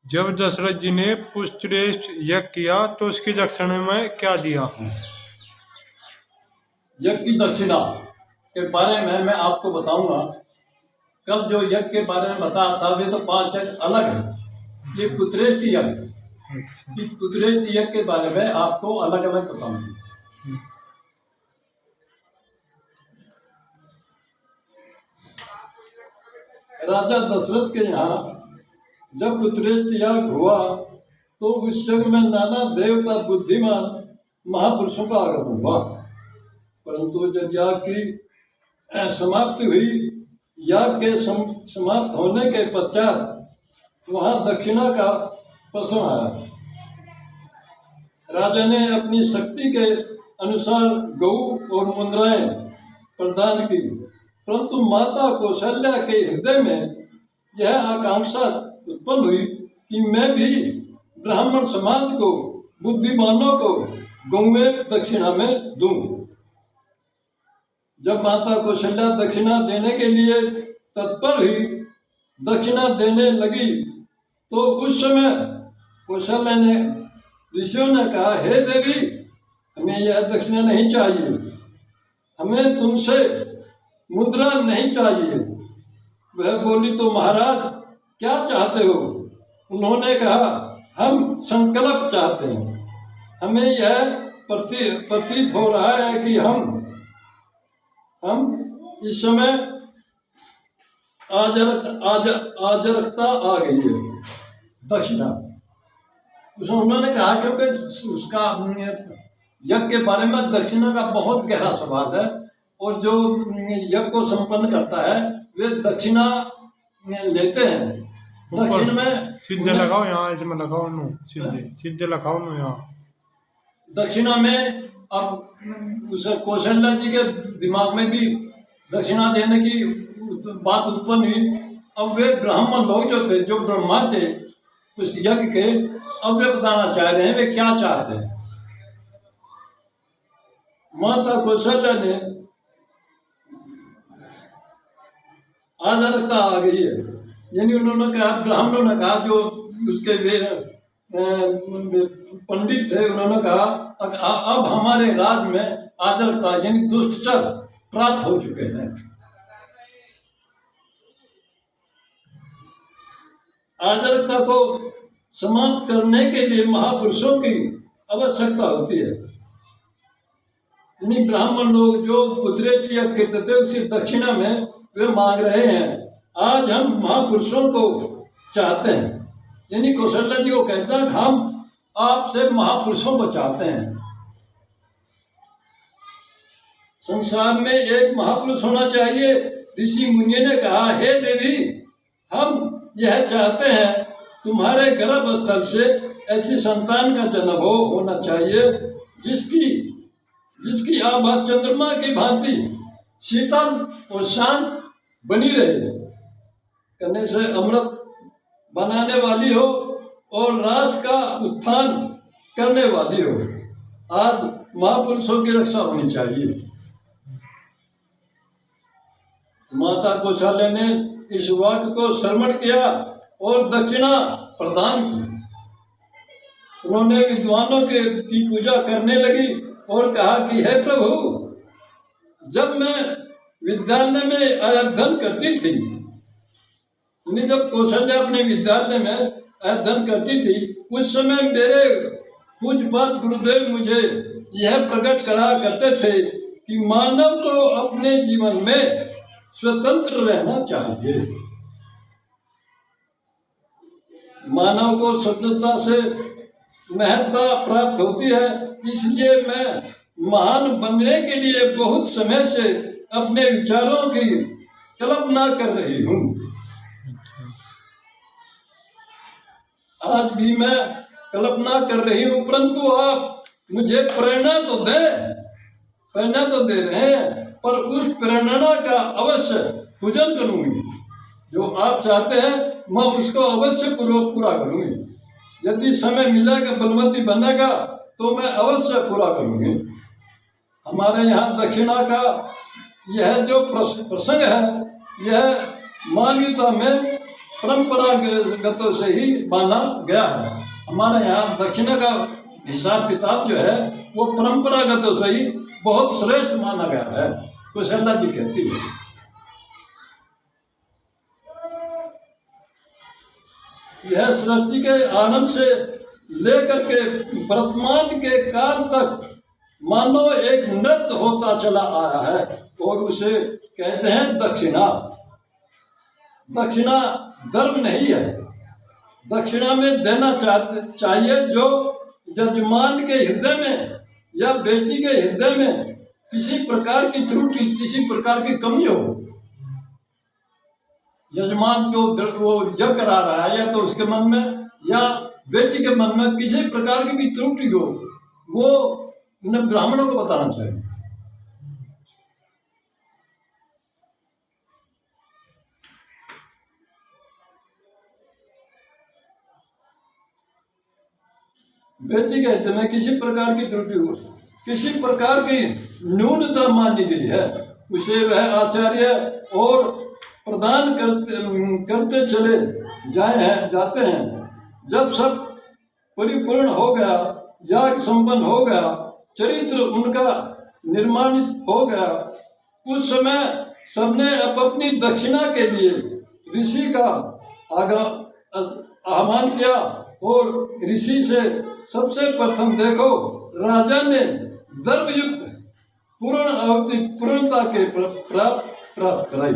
जब दशरथ जी ने पुष्टरेष्ठ यज्ञ किया तो उसकी दक्षिणा में क्या दिया? यज्ञ की दक्षिणा के बारे में मैं आपको बताऊंगा। कल जो यज्ञ के बारे में बताया था वे तो 5 यज्ञ अलग है। ये पुत्रेष्ठ यज्ञ, इस पुत्रेष्ठ यज्ञ के बारे में आपको अलग अलग बताऊंगा। राजा दशरथ के यहाँ जब पुत्रेष्ठ यज्ञ हुआ तो उस यज्ञ में नाना देवता बुद्धिमान महापुरुषों का आगमन हुआ। परंतु जब याग की समाप्ति हुई, याग के समाप्त होने के पश्चात वहां दक्षिणा का प्रश्न आया। राजा ने अपनी शक्ति के अनुसार गौ और मुद्राएं प्रदान की, परंतु माता कौशल्या के हृदय में यह आकांक्षा उत्पन्न हुई कि मैं भी ब्राह्मण समाज को, बुद्धिमानों को गौएं दक्षिणा में दूं। जब माता कौशल्या दक्षिणा देने के लिए तत्पर हुई, दक्षिणा देने लगी, तो उस समय कौशल्या ने ऋषियों ने कहा, हे देवी, हमें यह दक्षिणा नहीं चाहिए, हमें तुमसे मुद्रा नहीं चाहिए। वह बोली, तो महाराज क्या चाहते हो? उन्होंने कहा, हम संकल्प चाहते हैं। हमें यह प्रतीत हो रहा है कि हम इस समय आजरकता आ गई है दक्षिणा। उन्होंने कहा क्योंकि उसका यज्ञ के बारे में दक्षिणा का बहुत गहरा सवाल है, और जो यज्ञ को संपन्न करता है वे दक्षिणा लेते हैं। दक्षिण में सीधे लगाओ, यहाँ इसमें लगाओ, नो सीधे लगाओ नो यहाँ। दक्षिणा में अब उस कौशल्या जी के दिमाग में भी दक्षिणा देने की बात उत्पन्न हुई। अब वे ब्राह्मण लोग जो थे, जो ब्रह्मा थे उस यज्ञ के, अब वे बताना चाह रहे हैं वे क्या चाहते हैं। माता कौशल्या ने आजारकता आ गई है, यानी उन्होंने कहा, ब्राह्मणों ने कहा, जो उसके वे पंडित थे, उन्होंने कहा अब हमारे राज में आजारकता यानी दुष्टचर प्राप्त हो चुके हैं। आजारकता को समाप्त करने के लिए महापुरुषों की आवश्यकता होती है। यानी ब्राह्मण लोग जो पुत्रेष्ठ यज्ञ करते थे उसी दक्षिणा में वे मांग रहे हैं। आज हम महापुरुषों को चाहते हैं, यानी कौशल्या जी को कहता है, हम आपसे महापुरुषों को चाहते हैं। संसार में एक महापुरुष होना चाहिए। ऋषि मुनि ने कहा, हे देवी, हम यह चाहते हैं तुम्हारे गर्भस्थल से ऐसी संतान का जन्म होना चाहिए जिसकी आभा चंद्रमा की भांति शीतल और शांत बनी रहे, करने से अमृत बनाने वाली हो और राज का उत्थान करने वाली हो। आज महापुरुषों की रक्षा होनी चाहिए। माता कौशल्या ने इस वाक्य को श्रवण किया और दक्षिणा प्रदान की। उन्होंने विद्वानों की पूजा करने लगी और कहा कि हे प्रभु, जब मैं विद्यालय में अध्ययन करती थी, जब कौशल्या अपने विद्यालय में अध्ययन करती थी, उस समय मेरे पूज्यपाद गुरुदेव मुझे यह प्रकट करा करते थे कि मानव को अपने जीवन में स्वतंत्र रहना चाहिए। मानव को स्वतंत्रता से महत्ता प्राप्त होती है, इसलिए मैं महान बनने के लिए बहुत समय से अपने विचारों की कल्पना कर रही हूँ। आज भी मैं कल्पना कर रही हूँ, परंतु आप मुझे प्रेरणा तो दे रहे हैं, पर उस प्रेरणा का अवश्य पूजन करूंगी। जो आप चाहते हैं मैं उसको अवश्य पूरा करूंगी। यदि समय मिलेगा, बलवती बनेगा, तो मैं अवश्य पूरा करूंगी। हमारे यहाँ दक्षिणा का यह जो प्रसंग है, यह मालविका में परंपरागतों से ही माना गया है। हमारे यहाँ दक्षिणा का हिसाब किताब जो है वो परंपरागतों से ही बहुत श्रेष्ठ माना गया है। कौशल्या जी कहती है, यह सृष्टि के आरंभ से लेकर के वर्तमान के काल तक मानो एक नृत्य होता चला आया है और उसे कहते हैं दक्षिणा। दक्षिणा धर्म नहीं है। दक्षिणा में देना चाहिए जो यजमान के हृदय में या बेटी के हृदय में किसी प्रकार की त्रुटि, किसी प्रकार की कमी हो। यजमान जो वो यज्ञ करा रहा है या तो उसके मन में या बेटी के मन में किसी प्रकार की भी त्रुटि हो, वो उन्हें ब्राह्मणों को बताना चाहिए। बेटी के हित में किसी प्रकार की त्रुटि हो, किसी प्रकार की न्यूनता मानी गई है, उसे वह आचार्य और प्रदान करते चले जाते हैं। जब सब परिपूर्ण हो गया, याग संपन्न हो गया, चरित्र उनका निर्माणित हो गया, उस समय सबने अपनी दक्षिणा के लिए ऋषि का आह्वान किया और ऋषि से सबसे प्रथम देखो राजा ने धर्मयुक्त पूर्ण आहुति पूर्णता के प्राप्त कराई।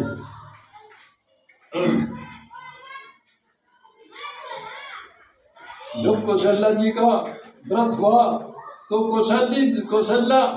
जब कौशल्या जी का व्रत हुआ तो कौशल्या